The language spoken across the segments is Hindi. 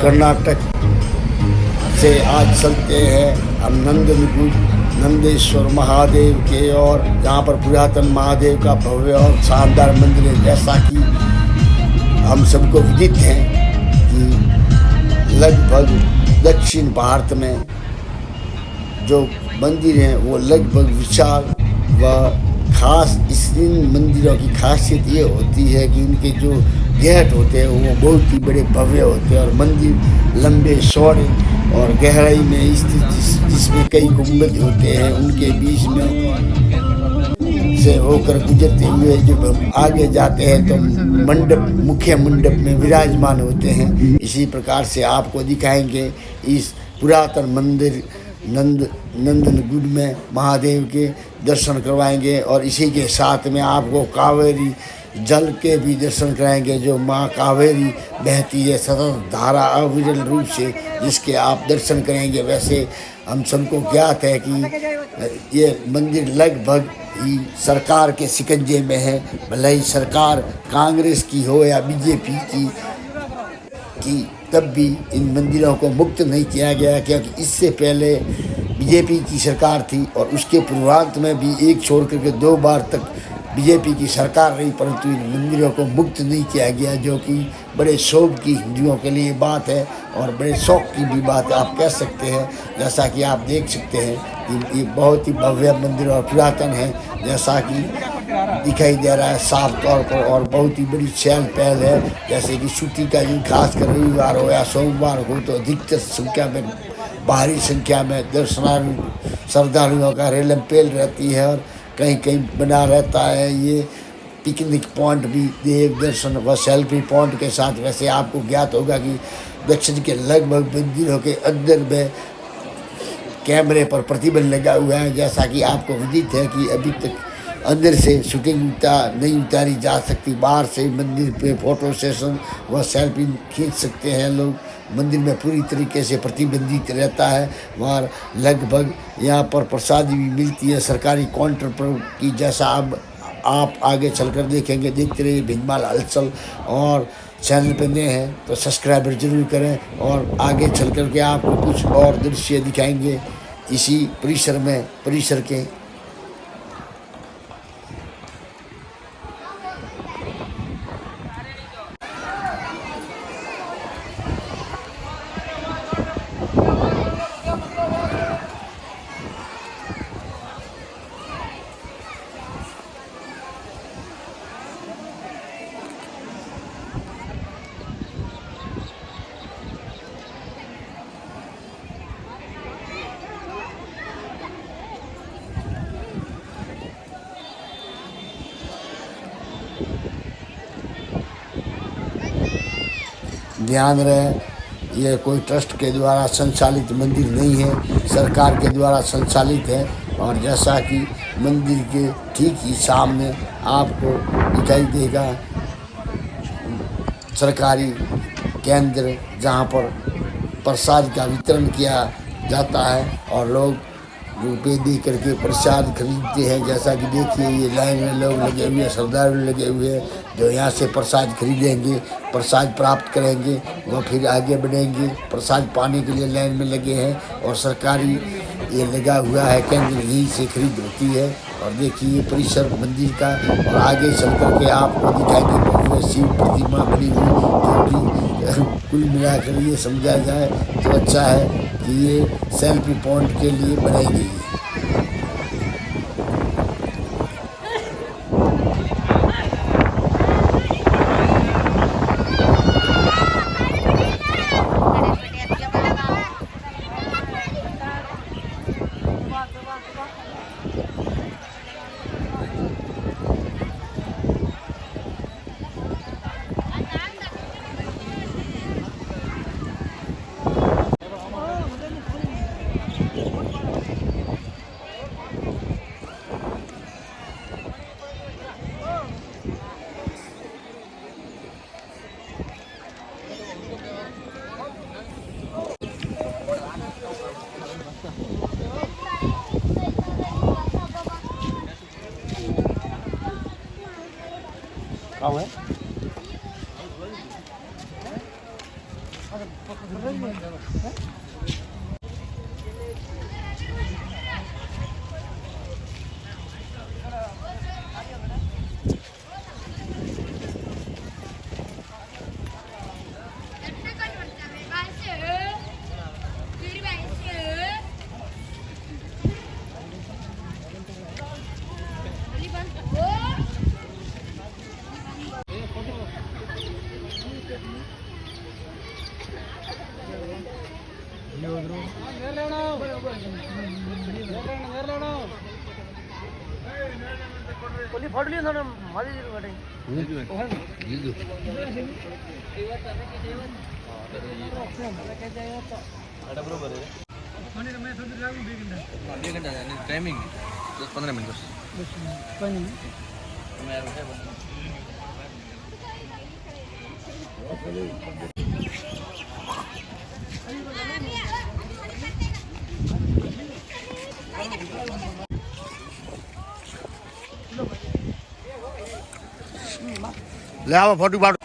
कर्नाटक से आज चलते हैं हम नंदेश्वर महादेव के और जहाँ पर पुरातन महादेव का भव्य और शानदार मंदिर है। जैसा कि हम सबको विदित है कि लगभग दक्षिण भारत में जो मंदिर हैं वो लगभग विशाल व खास। इन मंदिरों की खासियत ये होती है कि इनके जो गेट होते हैं वो बहुत ही बड़े भव्य होते हैं और मंदिर लंबे चौड़े और गहराई में स्थित जिसमें कई गुंबद होते हैं उनके बीच में से होकर गुजरते हुए जब हम आगे जाते हैं तो मंडप मुख्य मंडप में विराजमान होते हैं। इसी प्रकार से आपको दिखाएंगे इस पुरातन मंदिर नंदनगुड में महादेव के दर्शन करवाएंगे और इसी के साथ में आपको कावेरी जल के भी दर्शन कराएंगे जो माँ कावेरी बहती है सतत धारा अविरल रूप से, जिसके आप दर्शन करेंगे। वैसे हम सबको ज्ञात है कि ये मंदिर लगभग ही सरकार के शिकंजे में है, भले ही सरकार कांग्रेस की हो या बीजेपी की तब भी इन मंदिरों को मुक्त नहीं किया गया, क्योंकि इससे पहले बीजेपी की सरकार थी और उसके पूर्वांत में भी एक छोड़ करके 2 बार तक बीजेपी की सरकार रही, परंतु इन मंदिरों को मुक्त नहीं किया गया, जो कि बड़े शौक की हिंदुओं के लिए बात है और बड़े शौक की भी बात आप कह सकते हैं। जैसा कि आप देख सकते हैं कि ये बहुत ही भव्य मंदिर और पुरातन है, जैसा कि दिखाई दे रहा है साफ तौर पर, और बहुत ही बड़ी चहल पहल है। जैसे कि छुट्टी का दिन खासकर रविवार हो या सोमवार हो तो अधिकतर संख्या में भारी संख्या में श्रद्धालुओं का रेलम पेल रहती है और कहीं कहीं बना रहता है ये पिकनिक पॉइंट भी देव दर्शन व सेल्फी पॉइंट के साथ। वैसे आपको ज्ञात होगा कि दक्षिण के लगभग मंदिरों के अंदर में कैमरे पर प्रतिबंध लगा हुआ है। जैसा कि आपको विदित है कि अभी तक अंदर से शूटिंग नहीं उतारी जा सकती, बाहर से मंदिर पे फोटो सेशन व सेल्फी खींच सकते हैं लोग। मंदिर में पूरी तरीके से प्रतिबंधित रहता है। वहाँ लगभग यहाँ पर प्रसाद भी मिलती है सरकारी काउंटर पर की, जैसा अब आप आगे चलकर देखेंगे। देखते रहिए भिंगमाल हलचल, और चैनल पर नए हैं तो सब्सक्राइबर जरूर करें और आगे चल कर के आपको कुछ और दृश्य दिखाएंगे इसी परिसर के। ध्यान रहे यह कोई ट्रस्ट के द्वारा संचालित मंदिर नहीं है, सरकार के द्वारा संचालित है। और जैसा कि मंदिर के ठीक ही सामने आपको दिखाई देगा सरकारी केंद्र, जहां पर प्रसाद का वितरण किया जाता है और लोग रुपये दे करके प्रसाद खरीदते हैं। जैसा कि देखिए ये लाइन में लोग लगे हुए हैं, श्रद्धालु लगे हुए हैं जो यहाँ से प्रसाद खरीदेंगे, प्रसाद प्राप्त करेंगे, वह फिर आगे बढ़ेंगे। प्रसाद पाने के लिए लाइन में लगे हैं और सरकारी ये लगा हुआ है केंद्र, यहीं से खरीद होती है। और देखिए ये परिसर मंदिर का, और आगे चल करके आपको दिखाएंगे भव्य शिव प्रतिमा बनी हुई, जो कि कुल मिलाकर ये समझा जाए तो अच्छा है कि ये सेल्फी पॉइंट के लिए बनाई गई है। Không ấy. टाइमिंग 10-15 मिनट ले आओ फोटो बाटो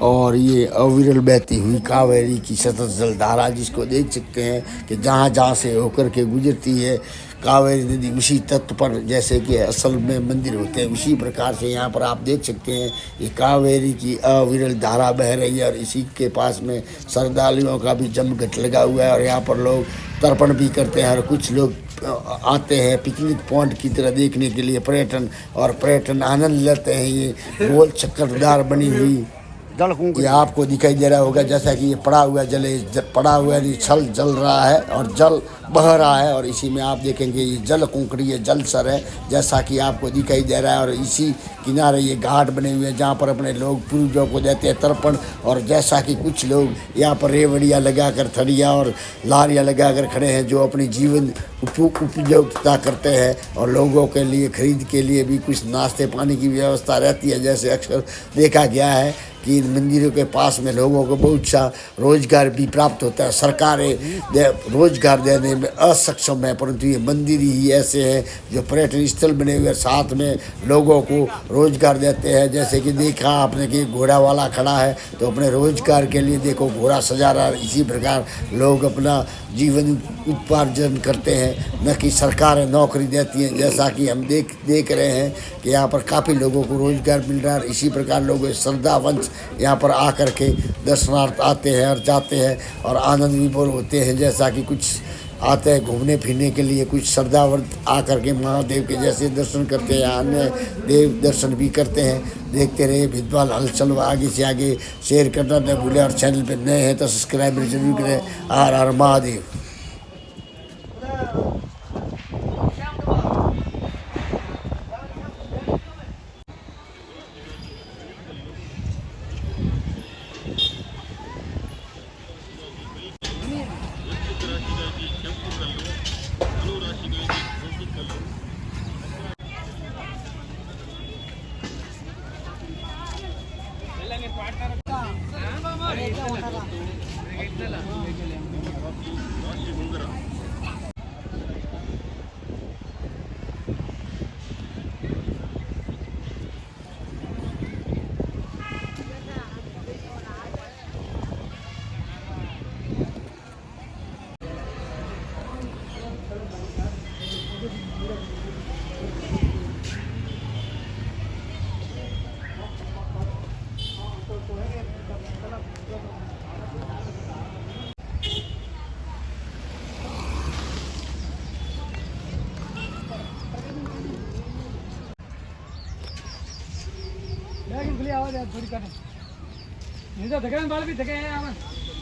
और ये अविरल बहती हुई कावेरी की सतत जलधारा जिसको देख सकते हैं कि जहाँ जहाँ से होकर के गुजरती है कावेरी नदी उसी तट पर जैसे कि असल में मंदिर होते हैं उसी प्रकार से यहाँ पर आप देख सकते हैं ये कावेरी की अविरल धारा बह रही है और इसी के पास में श्रद्धालुओं का भी जमघट लगा हुआ है और यहाँ पर लोग तर्पण भी करते हैं और कुछ लोग आते हैं पिकनिक पॉइंट की तरह देखने के लिए पर्यटन आनंद लेते हैं। ये गोल चक्करदार बनी हुई ये आपको दिखाई दे रहा होगा जैसा कि ये पड़ा हुआ पड़ा हुआ छल जल रहा है और जल बह रहा है और इसी में आप देखेंगे ये जल कुंकड़ी है जल सर है जैसा कि आपको दिखाई दे रहा है और इसी किनारे ये घाट बने हुए हैं जहाँ पर अपने लोग पूर्वजों को देते हैं तर्पण और जैसा कि कुछ लोग यहाँ पर रेवड़ियाँ लगाकर थड़ियाँ और लारियाँ लगाकर खड़े हैं जो अपनी जीवन उपयोगिता करते हैं और लोगों के लिए खरीद के लिए भी कुछ नाश्ते पानी की व्यवस्था रहती है। जैसे अक्सर देखा गया है कि इन मंदिरों के पास में लोगों को बहुत सा रोजगार भी प्राप्त होता है। सरकारें रोजगार देने में असक्षम है परंतु ये मंदिर ही ऐसे हैं जो पर्यटन स्थल बने हुए साथ में लोगों को रोजगार देते हैं। जैसे कि देखा आपने कि घोड़ा वाला खड़ा है तो अपने रोजगार के लिए देखो घोड़ा सजा रहा है। इसी प्रकार लोग अपना जीवन उपार्जन करते हैं न कि सरकारें नौकरी देती हैं। जैसा कि हम देख रहे हैं कि यहाँ पर काफ़ी लोगों को रोजगार मिल रहा है। इसी प्रकार लोग श्रद्धावंश यहाँ पर आकर के दर्शनार्थ आते हैं और जाते हैं और आनंद विभोर होते हैं। जैसा कि कुछ आते हैं घूमने फिरने के लिए, कुछ श्रद्धावंत आकर के महादेव के जैसे दर्शन करते हैं, अन्य देव दर्शन भी करते हैं। देखते रहिए भितवाल हलचल आगे से आगे शेयर करना न भूलें और चैनल पर नए हैं तो सब्सक्राइब जरूर करें। हर हर महादेव। लेकिन खुली आवाज है थोड़ी कट नहीं तो धके बाल भी धके हैं आवन